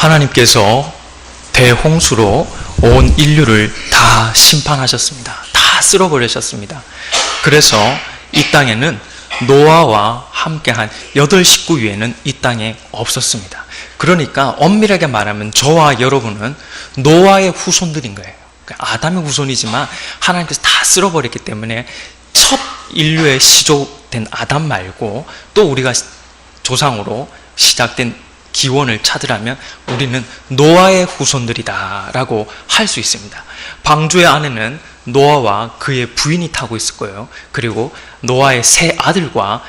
하나님께서 대홍수로 온 인류를 다 심판하셨습니다. 다 쓸어버리셨습니다. 그래서 이 땅에는 노아와 함께한 8식구 외에는 이 땅에 없었습니다. 그러니까 엄밀하게 말하면 저와 여러분은 노아의 후손들인 거예요. 아담의 후손이지만 하나님께서 다 쓸어버렸기 때문에 첫 인류의 시조된 아담 말고 또 우리가 조상으로 시작된 기원을 찾으라면 우리는 노아의 후손들이다라고 할 수 있습니다. 방주의 안에는 노아와 그의 부인이 타고 있을 거예요. 그리고 노아의 세 아들과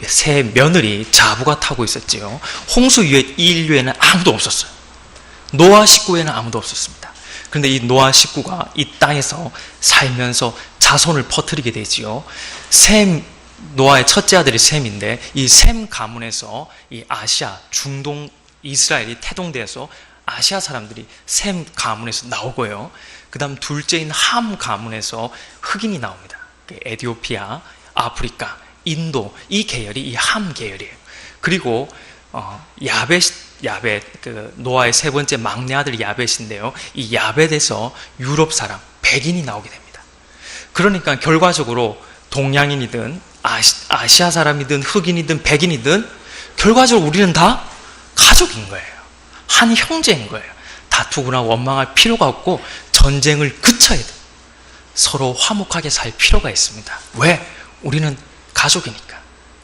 세 며느리 자부가 타고 있었지요. 홍수 이후에 이 인류에는 아무도 없었어요. 노아 식구에는 아무도 없었습니다. 그런데 이 노아 식구가 이 땅에서 살면서 자손을 퍼뜨리게 되지요. 노아의 첫째 아들이 셈인데 이 셈 가문에서 이 아시아, 중동, 이스라엘이 태동돼서 아시아 사람들이 셈 가문에서 나오고요. 그 다음 둘째인 함 가문에서 흑인이 나옵니다. 에티오피아, 아프리카, 인도 이 계열이 이 함 계열이에요. 그리고 야벳 노아의 세 번째 막내 아들 야벳인데요. 이 야벳에서 유럽 사람 백인이 나오게 됩니다. 그러니까 결과적으로 동양인이든 아시아 사람이든 흑인이든 백인이든 결과적으로 우리는 다 가족인 거예요. 한 형제인 거예요. 다투거나 원망할 필요가 없고 전쟁을 그쳐야 돼. 서로 화목하게 살 필요가 있습니다. 왜? 우리는 가족이니까.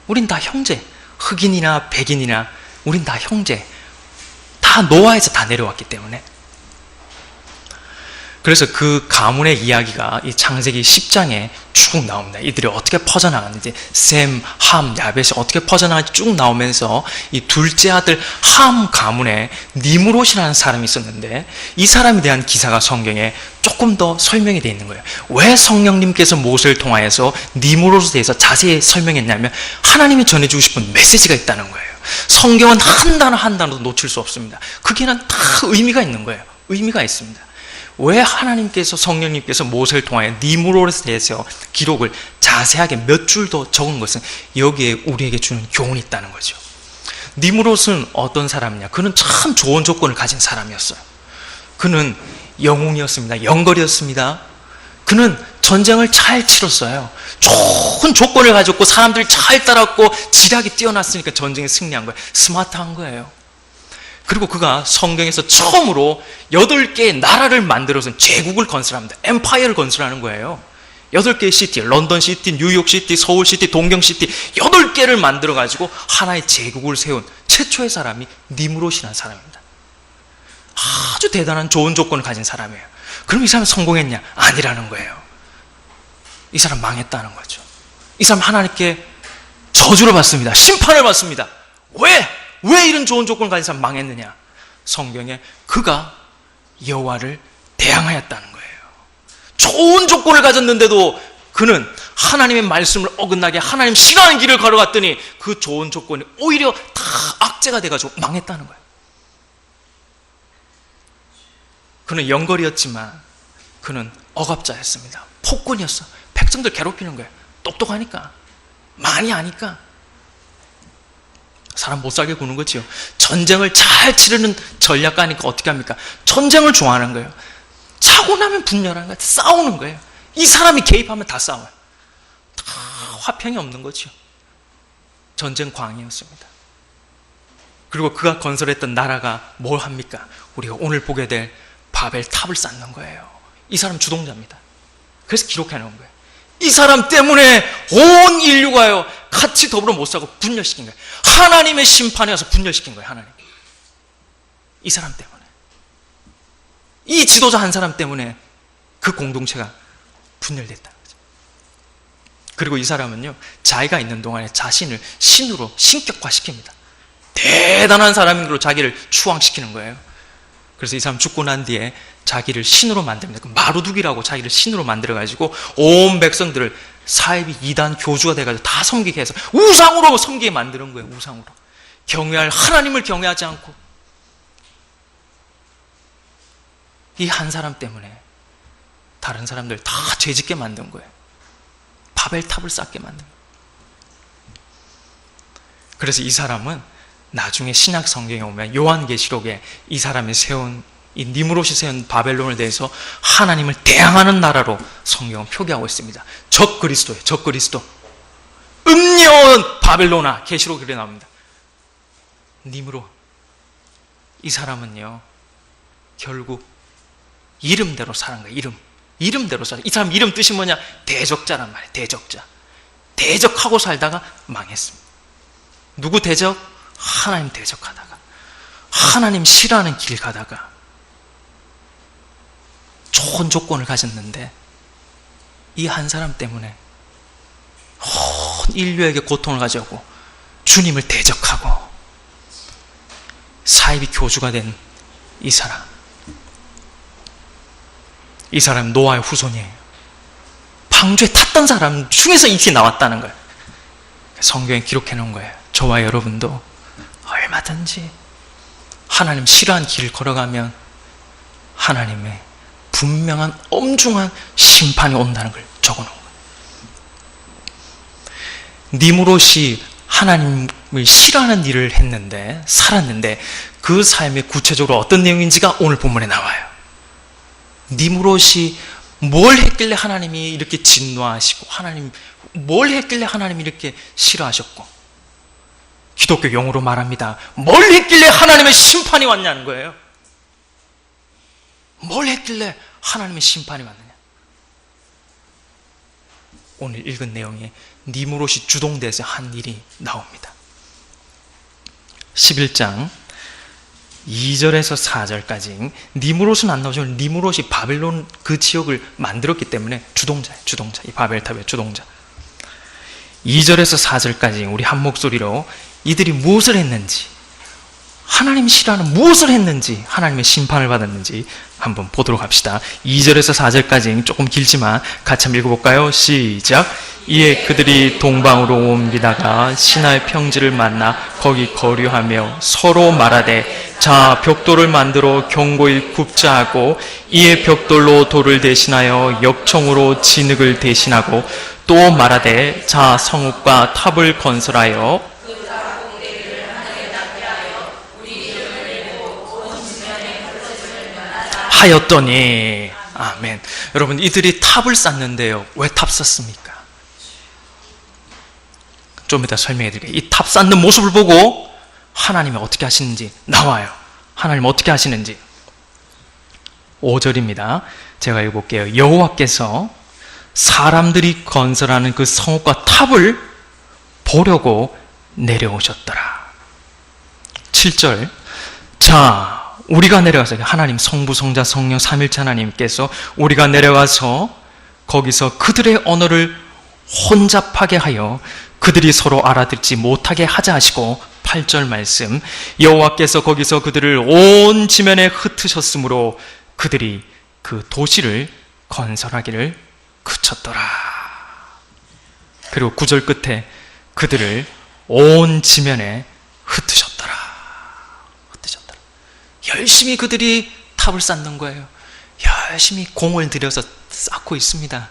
우린 다 형제. 흑인이나 백인이나 우린 다 형제. 다 노아에서 다 내려왔기 때문에. 그래서 그 가문의 이야기가 이 창세기 10장에 쭉 나옵니다. 이들이 어떻게 퍼져나갔는지, 셈, 함, 야벳이 어떻게 퍼져나갔는지 쭉 나오면서 이 둘째 아들 함 가문에 니므롯이라는 사람이 있었는데 이 사람에 대한 기사가 성경에 조금 더 설명이 되어 있는 거예요. 왜 성령님께서 모세를 통하여서 니므롯에 대해서 자세히 설명했냐면 하나님이 전해주고 싶은 메시지가 있다는 거예요. 성경은 한 단어 한 단어도 놓칠 수 없습니다. 그게는 다 의미가 있는 거예요. 의미가 있습니다. 왜 하나님께서 성령님께서 모세를 통하여 니므롯에 대해서 기록을 자세하게 몇 줄 더 적은 것은 여기에 우리에게 주는 교훈이 있다는 거죠. 니므롯은 어떤 사람이냐? 그는 참 좋은 조건을 가진 사람이었어요. 그는 영웅이었습니다. 영걸이었습니다. 그는 전쟁을 잘 치렀어요. 좋은 조건을 가졌고 사람들이 잘 따랐고 지략이 뛰어났으니까 전쟁에 승리한 거예요. 스마트한 거예요. 그리고 그가 성경에서 처음으로 8개의 나라를 만들어서 제국을 건설합니다. 엠파이어를 건설하는 거예요. 8개의 시티, 런던 시티, 뉴욕 시티, 서울 시티, 동경 시티 8개를 만들어가지고 하나의 제국을 세운 최초의 사람이 니므롯이라는 사람입니다. 아주 대단한 좋은 조건을 가진 사람이에요. 그럼 이 사람은 성공했냐? 아니라는 거예요. 이 사람 망했다는 거죠. 이 사람 하나님께 저주를 받습니다. 심판을 받습니다. 왜 이런 좋은 조건을 가진 사람 망했느냐? 성경에 그가 여호와를 대항하였다는 거예요. 좋은 조건을 가졌는데도 그는 하나님의 말씀을 어긋나게 하나님 싫어하는 길을 걸어갔더니 그 좋은 조건이 오히려 다 악재가 돼가지고 망했다는 거예요. 그는 영걸이었지만 그는 억압자였습니다. 폭군이었어. 백성들 괴롭히는 거예요. 똑똑하니까, 많이 아니까 사람 못 살게 구는 거지요. 전쟁을 잘 치르는 전략가니까 어떻게 합니까? 전쟁을 좋아하는 거예요. 차고 나면 분열하는 거예요. 싸우는 거예요. 이 사람이 개입하면 다 싸워요. 다 화평이 없는 거죠. 전쟁 광이었습니다. 그리고 그가 건설했던 나라가 뭘 합니까? 우리가 오늘 보게 될 바벨 탑을 쌓는 거예요. 이 사람 주동자입니다. 그래서 기록해 놓은 거예요. 이 사람 때문에 온 인류가요 같이 더불어 못 살고 분열시킨 거예요. 하나님의 심판에 와서 분열시킨 거예요. 하나님. 이 사람 때문에. 이 지도자 한 사람 때문에 그 공동체가 분열됐다는 거죠. 그리고 이 사람은요 자기가 있는 동안에 자신을 신으로 신격화시킵니다. 대단한 사람인 걸로 자기를 추앙시키는 거예요. 그래서 이 사람 죽고 난 뒤에 자기를 신으로 만듭니다. 마루둑이라고 자기를 신으로 만들어가지고 온 백성들을 사이비 이단 교주가 돼가지고 다 섬기게 해서 우상으로 섬기게 만드는 거예요. 우상으로. 경외할 하나님을 경외하지 않고 이 한 사람 때문에 다른 사람들 다 죄짓게 만든 거예요. 바벨탑을 쌓게 만든 거예요. 그래서 이 사람은 나중에 신약 성경에 오면 요한계시록에 이 사람이 세운, 이 니무롯이 세운 바벨론에 대해서 하나님을 대항하는 나라로 성경은 표기하고 있습니다. 적 그리스도예요. 적 그리스도. 음녀 바벨로나, 계시록에 그래 나옵니다. 니무롯, 이 사람은요 결국 이름대로 사는 거예요. 이름대로 살아. 이 사람 이름 뜻이 뭐냐? 대적자란 말이에요. 대적자. 대적하고 살다가 망했습니다. 누구 대적? 하나님 대적하다가, 하나님 싫어하는 길 가다가 좋은 조건을 가졌는데 이 한 사람 때문에 온 인류에게 고통을 가져오고 주님을 대적하고 사이비 교주가 된 이 사람, 이 사람 노아의 후손이에요. 방주에 탔던 사람 중에서 이렇게 나왔다는 거예요. 성경에 기록해 놓은 거예요. 저와 여러분도 얼마든지 하나님 싫어하는 길을 걸어가면 하나님의 분명한 엄중한 심판이 온다는 걸 적어 놓은 거예요. 니무롯이 하나님을 싫어하는 일을 했는데, 살았는데 그 삶의 구체적으로 어떤 내용인지가 오늘 본문에 나와요. 니무롯이 뭘 했길래 하나님이 이렇게 진노하시고, 하나님 뭘 했길래 하나님이 이렇게 싫어하셨고, 기독교 용어로 말합니다. 뭘 했길래 하나님의 심판이 왔냐는 거예요. 뭘 했길래 하나님의 심판이 왔느냐. 오늘 읽은 내용에 니무롯이 주동돼서 한 일이 나옵니다. 11장 2절에서 4절까지 니무롯은 안 나오지만 니무롯이 바벨론 그 지역을 만들었기 때문에 주동자예요. 주동자. 이 바벨탑의 주동자. 2절에서 4절까지 우리 한 목소리로 이들이 무엇을 했는지, 하나님 싫어하는 무엇을 했는지, 하나님의 심판을 받았는지 한번 보도록 합시다. 2절에서 4절까지 조금 길지만 같이 한번 읽어볼까요? 시작! 이에 그들이 동방으로 옮기다가 시나의 평지를 만나 거기 거류하며 서로 말하되, 자, 벽돌을 만들어 경고히 굽자 하고, 이에 벽돌로 돌을 대신하여 역청으로 진흙을 대신하고, 또 말하되, 자, 성읍과 탑을 건설하여 하였더니, 아멘. 여러분, 이들이 탑을 쌓는데요, 왜 탑 쌓습니까? 좀 이따 설명해 드릴게요. 이 탑 쌓는 모습을 보고 하나님이 어떻게 하시는지 나와요. 하나님 어떻게 하시는지. 5절입니다. 제가 읽어볼게요. 여호와께서 사람들이 건설하는 그 성읍과 탑을 보려고 내려오셨더라. 7절. 자, 우리가 내려가서, 하나님 성부 성자 성령 삼일체 하나님께서 우리가 내려가서 거기서 그들의 언어를 혼잡하게 하여 그들이 서로 알아듣지 못하게 하자 하시고, 8절 말씀. 여호와께서 거기서 그들을 온 지면에 흩으셨으므로 그들이 그 도시를 건설하기를 그쳤더라. 그리고 9절 끝에 그들을 온 지면에 흩으셨더라. 흩으셨더라. 열심히 그들이 탑을 쌓는 거예요. 열심히 공을 들여서 쌓고 있습니다.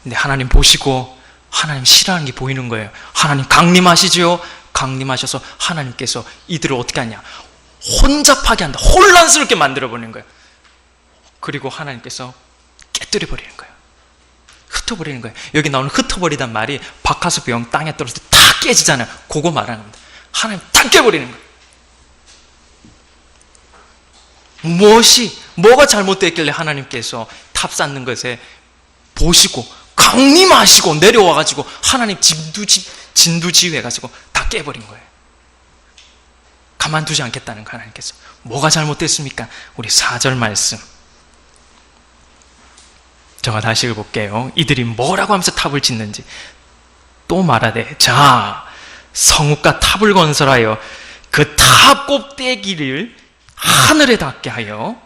근데 하나님 보시고 하나님 싫어하는 게 보이는 거예요. 하나님 강림하시죠. 강림하셔서 하나님께서 이들을 어떻게 하냐, 혼잡하게 한다. 혼란스럽게 만들어버리는 거예요. 그리고 하나님께서 깨뜨려버리는 거예요. 흩어버리는 거예요. 여기 나오는 흩어버리단 말이 박하수병 땅에 떨어질 때 다 깨지잖아요. 그거 말하는 겁니다. 하나님 다 깨버리는 거예요. 뭐가 잘못됐길래 하나님께서 탑 쌓는 것에 보시고 강림하시고 내려와가지고 하나님 진두지휘해가지고 다 깨버린 거예요. 가만두지 않겠다는 거. 하나님께서 뭐가 잘못됐습니까? 우리 4절 말씀 제가 다시 읽어볼게요. 이들이 뭐라고 하면서 탑을 짓는지. 또 말하되, 자, 성읍과 탑을 건설하여 그 탑 꼭대기를 하늘에 닿게 하여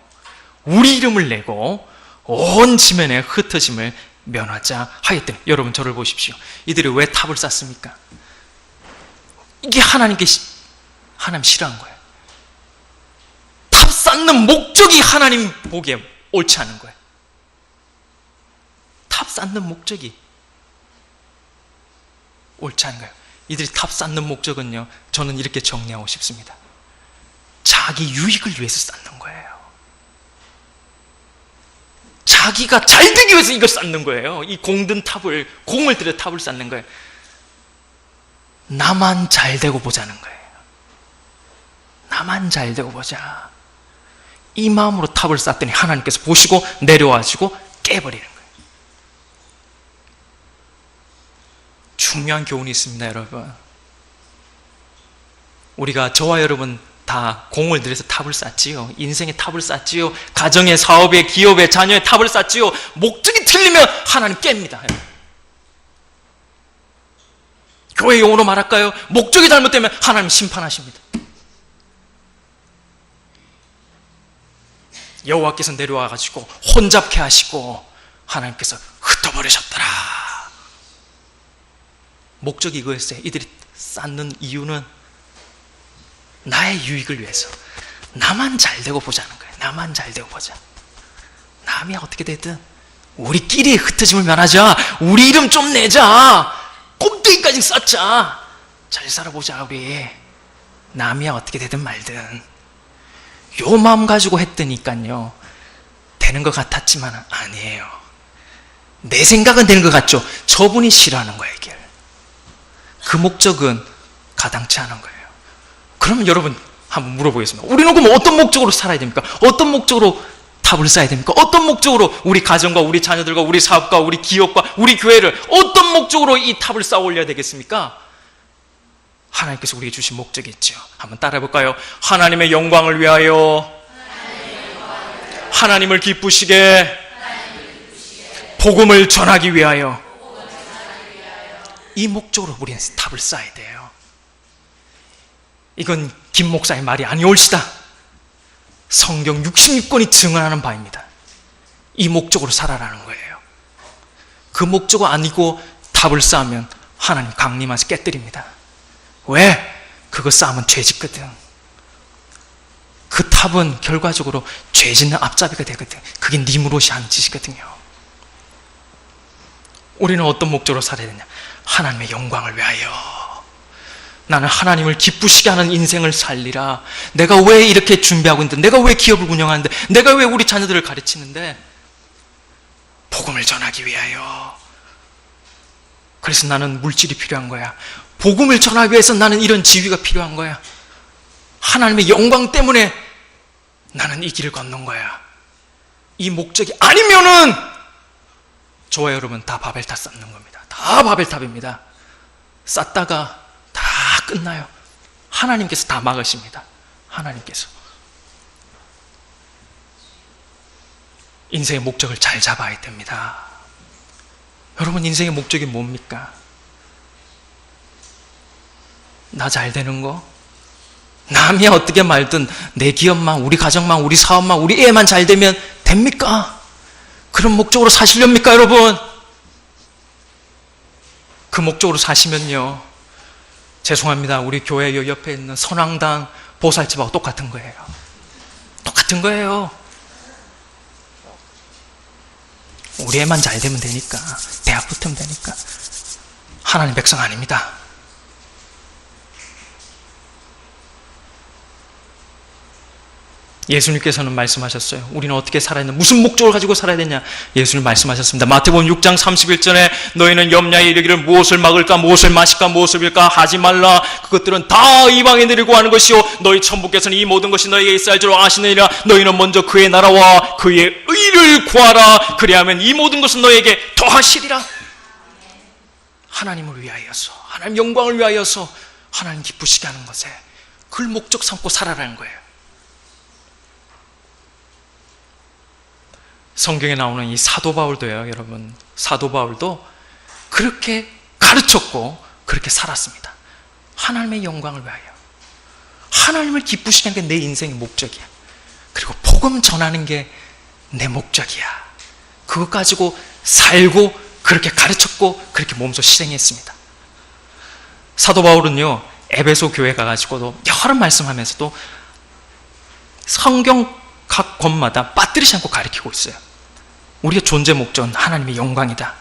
우리 이름을 내고 온 지면에 흩어짐을 면하자 하였더니. 여러분 저를 보십시오. 이들이 왜 탑을 쌓습니까? 이게 하나님 싫어한 거예요. 탑 쌓는 목적이 하나님 보기에 옳지 않은 거예요. 탑 쌓는 목적이 옳지 않은 거예요. 이들이 탑 쌓는 목적은요, 저는 이렇게 정리하고 싶습니다. 자기 유익을 위해서 쌓는 거예요. 자기가 잘 되기 위해서 이걸 쌓는 거예요. 이 공든 탑을, 공을 들여 탑을 쌓는 거예요. 나만 잘 되고 보자는 거예요. 나만 잘 되고 보자. 이 마음으로 탑을 쌓더니 하나님께서 보시고 내려와시고 깨버리는 거예요. 중요한 교훈이 있습니다, 여러분. 우리가, 저와 여러분 다 공을 들여서 탑을 쌓지요. 인생의 탑을 쌓지요. 가정의, 사업의, 기업의, 자녀의 탑을 쌓지요. 목적이 틀리면 하나님 깹니다. 교회 용어로 말할까요? 목적이 잘못되면 하나님 심판하십니다. 여호와께서 내려와가지고 혼잡케 하시고 하나님께서 흩어버리셨더라. 목적이 이거였어요. 이들이 쌓는 이유는 나의 유익을 위해서, 나만 잘 되고 보자는 거예요. 나만 잘 되고 보자. 남이 어떻게 되든 우리끼리 흩어짐을 면하자. 우리 이름 좀 내자. 꼭대기까지 쌓자. 잘 살아보자 우리. 남이 어떻게 되든 말든. 요 마음 가지고 했더니까요, 되는 것 같았지만 아니에요. 내 생각은 되는 것 같죠. 저분이 싫어하는 거예요, 이게. 그 목적은 가당치 않은 거예요. 그러면 여러분 한번 물어보겠습니다. 우리는 그럼 어떤 목적으로 살아야 됩니까? 어떤 목적으로 탑을 쌓아야 됩니까? 어떤 목적으로 우리 가정과 우리 자녀들과 우리 사업과 우리 기업과 우리 교회를 어떤 목적으로 이 탑을 쌓아 올려야 되겠습니까? 하나님께서 우리에게 주신 목적이 있죠. 한번 따라해 볼까요? 하나님의 영광을 위하여, 하나님을 기쁘시게, 복음을 전하기 위하여. 이 목적으로 우리는 탑을 쌓아야 돼요. 이건 김 목사의 말이 아니올시다. 성경 66권이 증언하는 바입니다. 이 목적으로 살아라는 거예요. 그 목적 아니고 탑을 쌓으면 하나님 강림하셔서 깨뜨립니다. 왜? 그거 쌓으면 죄 짓거든. 그 탑은 결과적으로 죄 짓는 앞잡이가 되거든. 그게 니무롯이 하는 짓이거든요. 우리는 어떤 목적으로 살아야 되냐? 하나님의 영광을 위하여. 나는 하나님을 기쁘시게 하는 인생을 살리라. 내가 왜 이렇게 준비하고 있는데, 내가 왜 기업을 운영하는데, 내가 왜 우리 자녀들을 가르치는데, 복음을 전하기 위하여. 그래서 나는 물질이 필요한 거야. 복음을 전하기 위해서 나는 이런 지위가 필요한 거야. 하나님의 영광 때문에 나는 이 길을 걷는 거야. 이 목적이 아니면은 저와 여러분 다 바벨탑 쌓는 겁니다. 다 바벨탑입니다. 쌓다가 다 끝나요. 하나님께서 다 막으십니다. 하나님께서. 인생의 목적을 잘 잡아야 됩니다. 여러분, 인생의 목적이 뭡니까? 나 잘 되는 거? 남이 어떻게 말든 내 기업만, 우리 가정만, 우리 사업만, 우리 애만 잘 되면 됩니까? 그런 목적으로 사시렵니까, 여러분? 그 목적으로 사시면요, 죄송합니다. 우리 교회 옆에 있는 선왕당 보살집하고 똑같은 거예요. 똑같은 거예요. 우리 애만 잘 되면 되니까, 대학 붙으면 되니까. 하나님 백성 아닙니다. 예수님께서는 말씀하셨어요. 우리는 어떻게 살아야 되냐, 무슨 목적을 가지고 살아야 되냐, 예수님 말씀하셨습니다. 마태복음 6장 31절에 너희는 염려에 이르기를 무엇을 막을까, 무엇을 마실까, 무엇을 빌까 하지 말라. 그것들은 다 이방인들이 구하는 것이요 너희 천부께서는 이 모든 것이 너희에게 있을 줄 아시느니라. 너희는 먼저 그의 나라와 그의 의를 구하라. 그리하면 이 모든 것은 너희에게 더하시리라. 하나님을 위하여서, 하나님 영광을 위하여서, 하나님 기쁘시게 하는 것에 그걸 목적 삼고 살아라는 거예요. 성경에 나오는 이 사도 바울도요, 여러분, 사도 바울도 그렇게 가르쳤고 그렇게 살았습니다. 하나님의 영광을 위하여, 하나님을 기쁘시게 하는 게 내 인생의 목적이야. 그리고 복음 전하는 게 내 목적이야. 그것 가지고 살고 그렇게 가르쳤고 그렇게 몸소 실행했습니다. 사도 바울은요, 에베소 교회 가가지고도 여러 말씀하면서도 성경 각 권마다 빠뜨리지 않고 가르치고 있어요. 우리의 존재 목적은 하나님의 영광이다.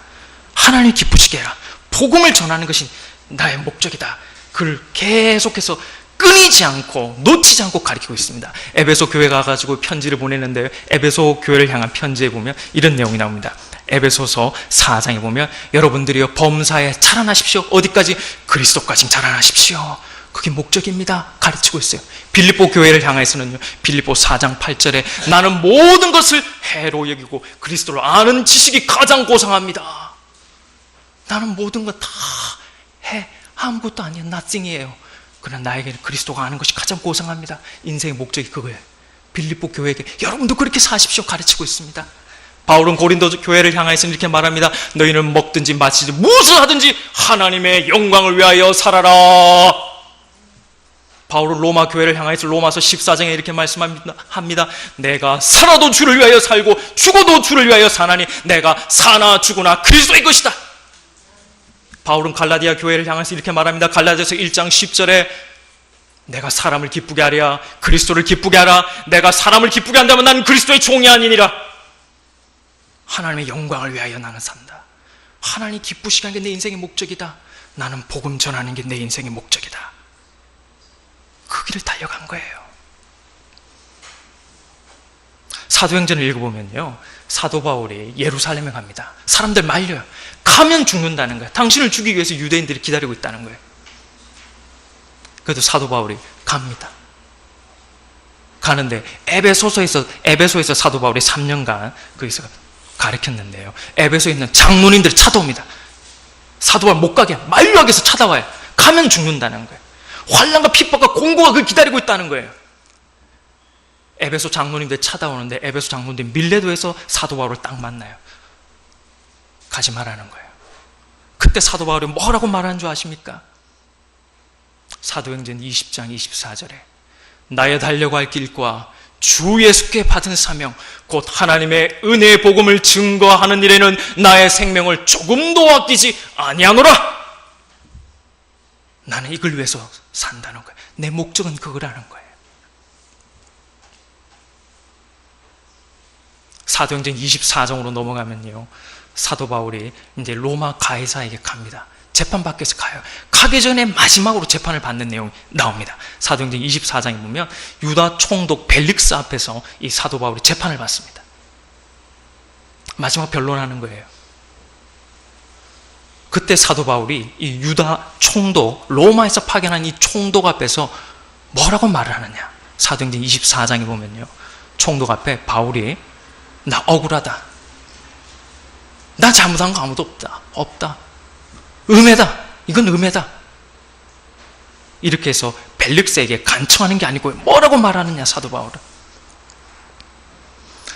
하나님이 기쁘시게 해라. 복음을 전하는 것이 나의 목적이다. 그를 계속해서 끊이지 않고 놓치지 않고 가르치고 있습니다. 에베소 교회 가가지고 편지를 보내는데요. 에베소 교회를 향한 편지에 보면 이런 내용이 나옵니다. 에베소서 4장에 보면 여러분들이요 범사에 자라나십시오. 어디까지? 그리스도까지 자라나십시오. 그게 목적입니다. 가르치고 있어요. 빌립보 교회를 향해서는요. 빌립보 4장 8절에 나는 모든 것을 해로 여기고 그리스도를 아는 지식이 가장 고상합니다. 나는 모든 것 다 해. 아무것도 아니에요. nothing이에요. 그러나 나에게는 그리스도가 아는 것이 가장 고상합니다. 인생의 목적이 그거예요. 빌립보 교회에게 여러분도 그렇게 사십시오. 가르치고 있습니다. 바울은 고린도 교회를 향해서 이렇게 말합니다. 너희는 먹든지 마시든지 무엇을 하든지 하나님의 영광을 위하여 살아라. 바울은 로마 교회를 향해서 로마서 14장에 이렇게 말씀합니다. 내가 살아도 주를 위하여 살고 죽어도 주를 위하여 사나니 내가 사나 죽으나 그리스도의 것이다. 바울은 갈라디아 교회를 향해서 이렇게 말합니다. 갈라디아서 1장 10절에 내가 사람을 기쁘게 하랴 그리스도를 기쁘게 하라. 내가 사람을 기쁘게 한다면 나는 그리스도의 종이 아니니라. 하나님의 영광을 위하여 나는 산다. 하나님 기쁘시게 하는 게 내 인생의 목적이다. 나는 복음 전하는 게 내 인생의 목적이다. 그 길을 달려간 거예요. 사도행전을 읽어보면요, 사도 바울이 예루살렘에 갑니다. 사람들 말려요. 가면 죽는다는 거예요. 당신을 죽이기 위해서 유대인들이 기다리고 있다는 거예요. 그래도 사도 바울이 갑니다. 가는데 에베소에서 사도 바울이 3년간 거기서 가르쳤는데요, 에베소에 있는 장로님들이 찾아옵니다. 사도 바울 못 가게 만류하게 해서 찾아와요. 가면 죽는다는 거예요. 환난과 핍박과 공고가 그걸 기다리고 있다는 거예요. 에베소 장로님들 찾아오는데 에베소 장로님들이 밀레도에서 사도 바울을 딱 만나요. 가지 말라는 거예요. 그때 사도 바울이 뭐라고 말하는 줄 아십니까? 사도행전 20장 24절에 나의 달려갈 길과 주 예수께 받은 사명 곧 하나님의 은혜의 복음을 증거하는 일에는 나의 생명을 조금도 아끼지 아니하노라. 나는 이걸 위해서 산다는 거예요. 내 목적은 그거라는 거예요. 사도행전 24장으로 넘어가면요, 사도 바울이 이제 로마 가이사에게 갑니다. 재판받기 위해서 가요. 가기 전에 마지막으로 재판을 받는 내용이 나옵니다. 사도행전 24장에 보면 유다 총독 벨릭스 앞에서 이 사도 바울이 재판을 받습니다. 마지막 변론하는 거예요. 그때 사도 바울이 이 유다 총독, 로마에서 파견한 이 총독 앞에서 뭐라고 말을 하느냐. 사도행전 24장에 보면요, 총독 앞에 바울이 나 억울하다. 나 잘못한 거 아무도 없다. 음해다. 이건 음해다. 이렇게 해서 벨릭스에게 간청하는 게 아니고 뭐라고 말하느냐, 사도 바울은.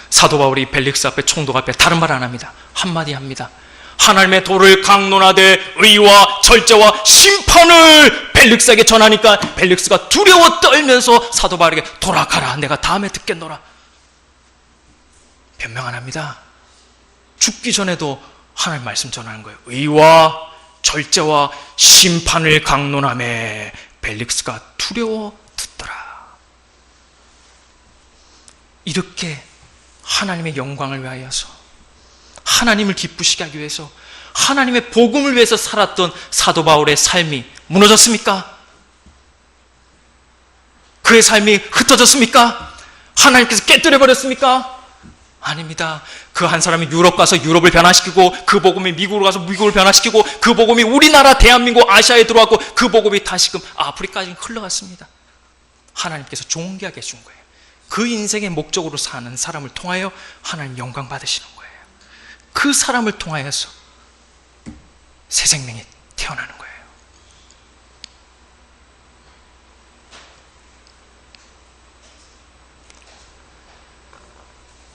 사도 바울이 벨릭스 앞에, 총독 앞에 다른 말 안 합니다. 한마디 합니다. 하나님의 도를 강론하되 의와 절제와 심판을 벨릭스에게 전하니까 벨릭스가 두려워 떨면서 사도 바울에게 돌아가라. 내가 다음에 듣겠노라. 변명 안 합니다. 죽기 전에도 하나님 말씀 전하는 거예요. 의와 절제와 심판을 강론하며 벨릭스가 두려워 듣더라. 이렇게 하나님의 영광을 위하여서, 하나님을 기쁘시게 하기 위해서, 하나님의 복음을 위해서 살았던 사도 바울의 삶이 무너졌습니까? 그의 삶이 흩어졌습니까? 하나님께서 깨뜨려 버렸습니까? 아닙니다. 그 한 사람이 유럽 가서 유럽을 변화시키고, 그 복음이 미국으로 가서 미국을 변화시키고, 그 복음이 우리나라 대한민국 아시아에 들어왔고, 그 복음이 다시금 아프리카에 흘러갔습니다. 하나님께서 존귀하게 해준 거예요. 그 인생의 목적으로 사는 사람을 통하여 하나님 영광 받으시는 거예요. 그 사람을 통하여서 새 생명이 태어나는 거예요.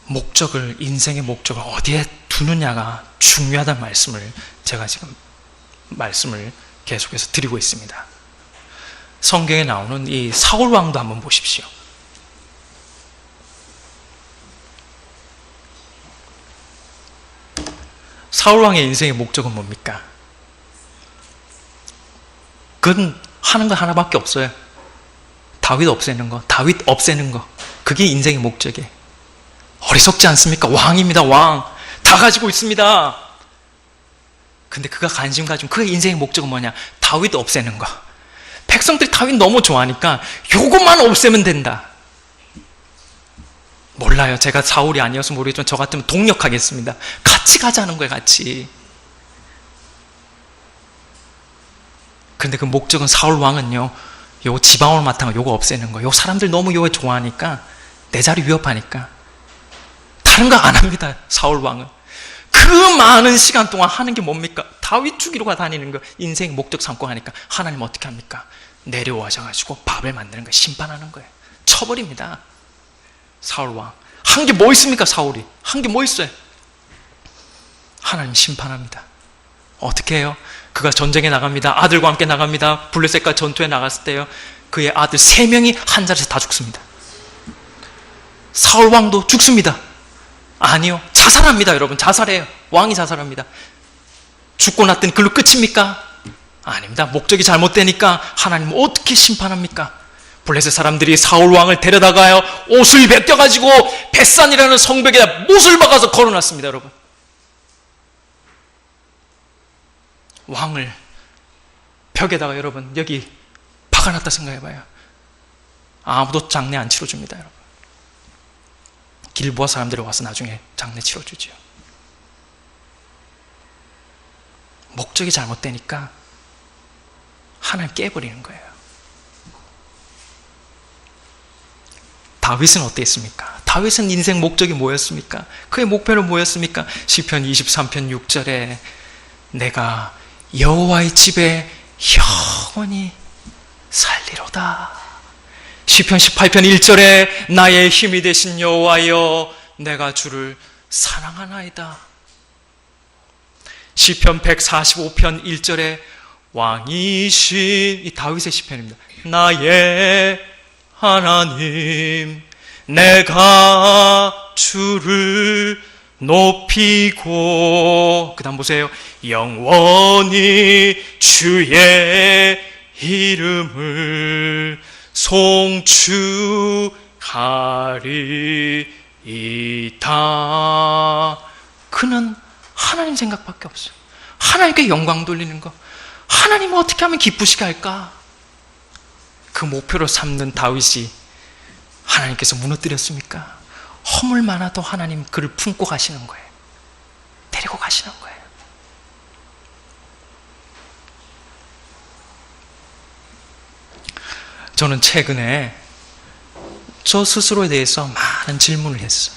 목적을, 인생의 목적을 어디에 두느냐가 중요하다는 말씀을 제가 지금 말씀을 계속해서 드리고 있습니다. 성경에 나오는 이 사울 왕도 한번 보십시오. 사울 왕의 인생의 목적은 뭡니까? 그건 하는 거 하나밖에 없어요. 다윗 없애는 거, 다윗 없애는 거. 그게 인생의 목적이에요. 어리석지 않습니까? 왕입니다, 왕. 다 가지고 있습니다. 근데 그가 관심 가지면 그의 인생의 목적은 뭐냐? 다윗 없애는 거. 백성들이 다윗 너무 좋아하니까 요것만 없애면 된다. 몰라요. 제가 사울이 아니어서 모르겠지만 저 같으면 동력하겠습니다. 같이 가자는 거예요. 같이. 근데 그 목적은, 사울 왕은요, 요 지방을 맡은 거 요거 없애는 거예요. 요 사람들 너무 요거 좋아하니까, 내 자리 위협하니까 다른 거 안 합니다. 사울 왕은. 그 많은 시간 동안 하는 게 뭡니까? 다윗 죽이러 다니는 거. 인생 목적 삼고 하니까 하나님 어떻게 합니까? 내려오셔가지고 밥을 만드는 거예요. 심판하는 거예요. 쳐버립니다. 사울 왕. 한 게 뭐 있습니까? 사울이 한 게 뭐 있어요? 하나님 심판합니다. 어떻게 해요? 그가 전쟁에 나갑니다. 아들과 함께 나갑니다. 블레셋과 전투에 나갔을 때요, 그의 아들 3명이 한 자리에서 다 죽습니다. 사울 왕도 죽습니다. 아니요, 자살합니다. 여러분, 자살해요. 왕이 자살합니다. 죽고 났더니 그걸로 끝입니까? 아닙니다. 목적이 잘못되니까 하나님은 어떻게 심판합니까? 블레셋 사람들이 사울 왕을 데려다가요, 옷을 벗겨가지고 벳산이라는 성벽에다 못을 박아서 걸어놨습니다. 여러분, 왕을 벽에다가 여러분 여기 박아놨다 생각해봐요. 아무도 장례 안 치러줍니다. 여러분, 길보아 사람들이 와서 나중에 장례 치러주죠. 목적이 잘못되니까 하나님 깨버리는 거예요. 다윗은 어땠습니까? 다윗은 인생 목적이 뭐였습니까? 그의 목표는 뭐였습니까? 시편 23편 6절에 내가 여호와의 집에 영원히 살리로다. 시편 18편 1절에 나의 힘이 되신 여호와여 내가 주를 사랑하나이다. 시편 145편 1절에 왕이신, 이 다윗의 시편입니다. 나의 하나님 내가 주를 높이고, 그 다음 보세요. 영원히 주의 이름을 송축하리이다. 그는 하나님 생각밖에 없어요. 하나님께 영광 돌리는 거. 하나님을 어떻게 하면 기쁘시게 할까? 그 목표로 삼는 다윗이 하나님께서 무너뜨렸습니까? 허물 많아도 하나님 그를 품고 가시는 거예요. 데리고 가시는 거예요. 저는 최근에 저 스스로에 대해서 많은 질문을 했어요.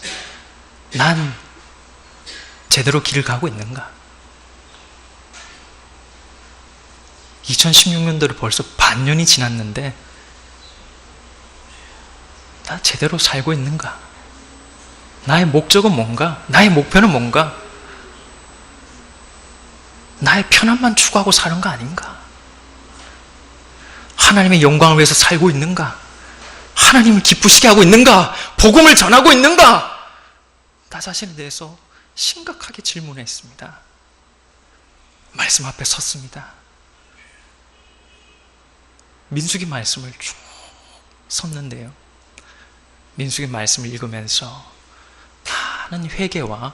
난 제대로 길을 가고 있는가? 2016년도로 벌써 반년이 지났는데 나 제대로 살고 있는가? 나의 목적은 뭔가? 나의 목표는 뭔가? 나의 편함만 추구하고 사는 거 아닌가? 하나님의 영광을 위해서 살고 있는가? 하나님을 기쁘시게 하고 있는가? 복음을 전하고 있는가? 나 자신에 대해서 심각하게 질문했습니다. 말씀 앞에 섰습니다. 민수기 말씀을 쭉 섰는데요, 민수기 말씀을 읽으면서 많은 회개와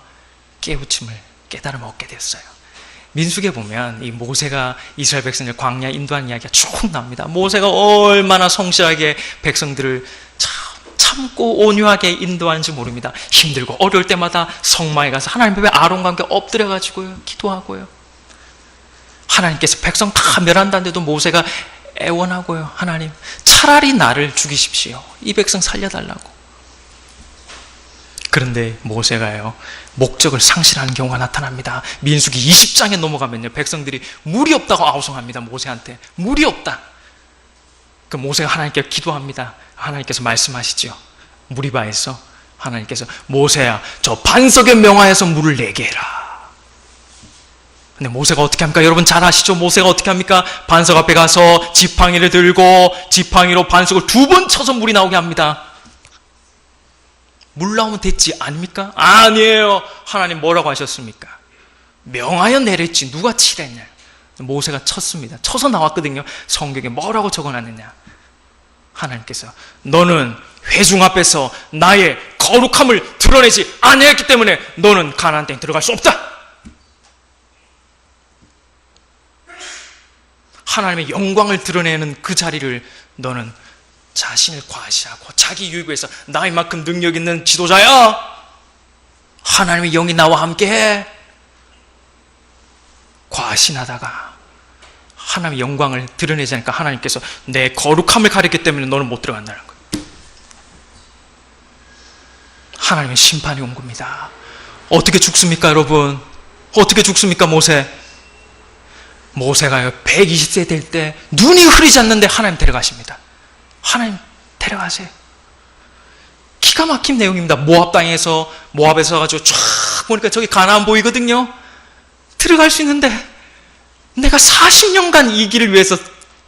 깨우침을, 깨달음을 얻게 됐어요. 민수기에 보면 이 모세가 이스라엘 백성들 광야 인도하는 이야기가 쭉 나옵니다. 모세가 얼마나 성실하게 백성들을 참고 온유하게 인도하는지 모릅니다. 힘들고 어려울 때마다 성막에 가서 하나님 앞에 아론과 함께 엎드려가지고요, 기도하고요. 하나님께서 백성 다 멸한다는데도 모세가 애원하고요. 하나님, 차라리 나를 죽이십시오. 이 백성 살려달라고. 그런데 모세가요, 목적을 상실하는 경우가 나타납니다. 민수기 20장에 넘어가면요, 백성들이 물이 없다고 아우성합니다. 모세한테 물이 없다. 그 모세가 하나님께 기도합니다. 하나님께서 말씀하시죠. 무리바에서 하나님께서 모세야, 저 반석의 명하에서 물을 내게 해라. 근데 모세가 어떻게 합니까? 여러분 잘 아시죠? 모세가 어떻게 합니까? 반석 앞에 가서 지팡이를 들고 지팡이로 반석을 2번 쳐서 물이 나오게 합니다. 물 나오면 됐지, 아닙니까? 아니에요. 하나님 뭐라고 하셨습니까? 명하여 내렸지, 누가 치랬냐? 모세가 쳤습니다. 쳐서 나왔거든요. 성경에 뭐라고 적어놨느냐? 하나님께서 너는 회중 앞에서 나의 거룩함을 드러내지 아니했기 때문에 너는 가나안 땅에 들어갈 수 없다. 하나님의 영광을 드러내는 그 자리를 너는 자신을 과시하고 자기 유익을 위해서 나 이만큼 능력 있는 지도자야, 하나님의 영이 나와 함께해, 과신하다가 하나님의 영광을 드러내지 않으니까 하나님께서 내 거룩함을 가렸기 때문에 너는 못 들어간다는 거예요. 하나님의 심판이 온 겁니다. 어떻게 죽습니까, 여러분? 어떻게 죽습니까, 모세가요 120세 될 때 눈이 흐리지 않는데 하나님 데려가십니다. 하나님 데려가세요. 기가 막힌 내용입니다. 모압에서 가지고 쫙 보니까 저기 가나안 보이거든요. 들어갈 수 있는데 내가 40년간 이 길을 위해서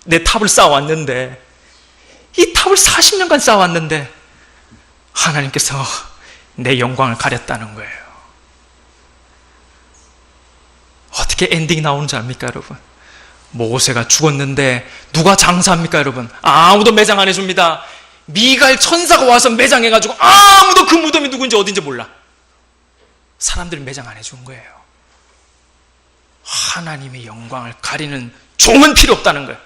내 탑을 쌓아왔는데, 이 탑을 40년간 쌓아왔는데 하나님께서 내 영광을 가렸다는 거예요. 어떻게 엔딩이 나오는지 압니까, 여러분? 모세가 죽었는데 누가 장사합니까, 여러분? 아무도 매장 안 해줍니다. 미갈 천사가 와서 매장해가지고 아무도 그 무덤이 누군지 어딘지 몰라. 사람들이 매장 안 해준 거예요. 하나님의 영광을 가리는 종은 필요 없다는 거예요.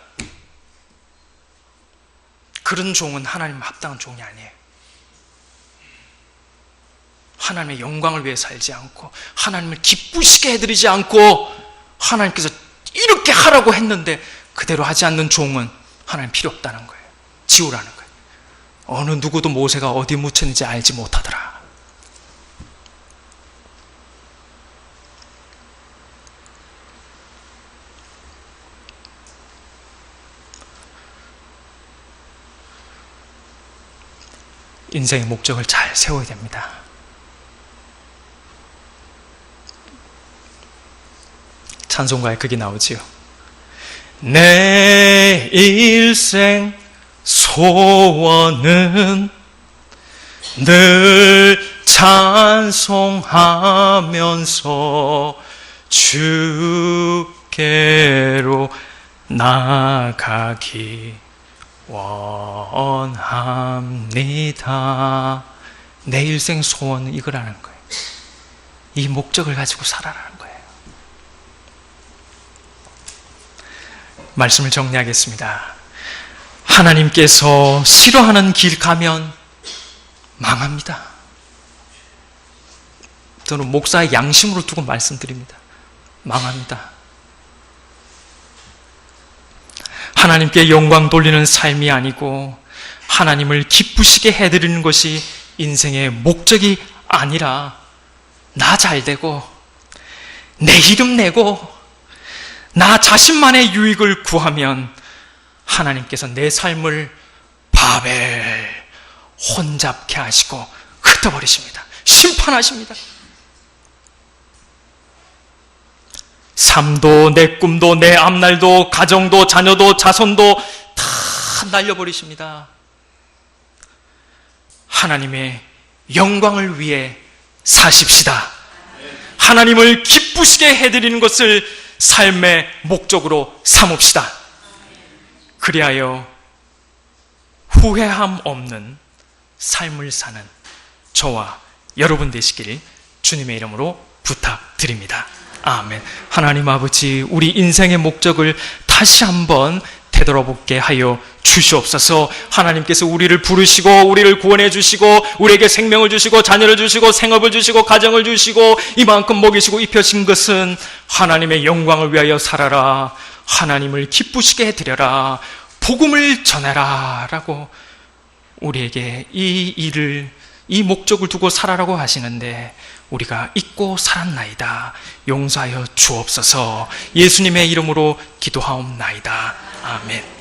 그런 종은 하나님 합당한 종이 아니에요. 하나님의 영광을 위해 살지 않고 하나님을 기쁘시게 해드리지 않고 하나님께서 이렇게 하라고 했는데 그대로 하지 않는 종은 하나님 필요 없다는 거예요. 지우라는 거예요. 어느 누구도 모세가 어디 묻혔는지 알지 못하더라. 인생의 목적을 잘 세워야 됩니다. 찬송가에 그게 나오지요. 내 일생 소원은 늘 찬송하면서 주께로 나가기 원합니다. 내 일생 소원은 이거라는 거예요. 이 목적을 가지고 살아라는 거예요. 말씀을 정리하겠습니다. 하나님께서 싫어하는 길 가면 망합니다. 저는 목사의 양심으로 두고 말씀드립니다. 망합니다. 하나님께 영광 돌리는 삶이 아니고 하나님을 기쁘시게 해드리는 것이 인생의 목적이 아니라 나 잘되고 내 이름 내고 나 자신만의 유익을 구하면 하나님께서 내 삶을 바벨 혼잡케 하시고 흩어버리십니다. 심판하십니다. 삶도 내 꿈도 내 앞날도 가정도 자녀도 자손도 다 날려버리십니다. 하나님의 영광을 위해 사십시다. 하나님을 기쁘시게 해드리는 것을 삶의 목적으로 삼읍시다. 그리하여 후회함 없는 삶을 사는 저와 여러분 되시길 주님의 이름으로 부탁드립니다. 아멘. 하나님 아버지, 우리 인생의 목적을 다시 한번 되돌아보게 하여 주시옵소서. 하나님께서 우리를 부르시고 우리를 구원해 주시고 우리에게 생명을 주시고 자녀를 주시고 생업을 주시고 가정을 주시고 이만큼 먹이시고 입혀신 것은 하나님의 영광을 위하여 살아라, 하나님을 기쁘시게 해드려라, 복음을 전해라 라고 우리에게 이 일을, 이 목적을 두고 살아라고 하시는데 우리가 잊고 살았나이다. 용서하여 주옵소서. 예수님의 이름으로 기도하옵나이다. 아멘.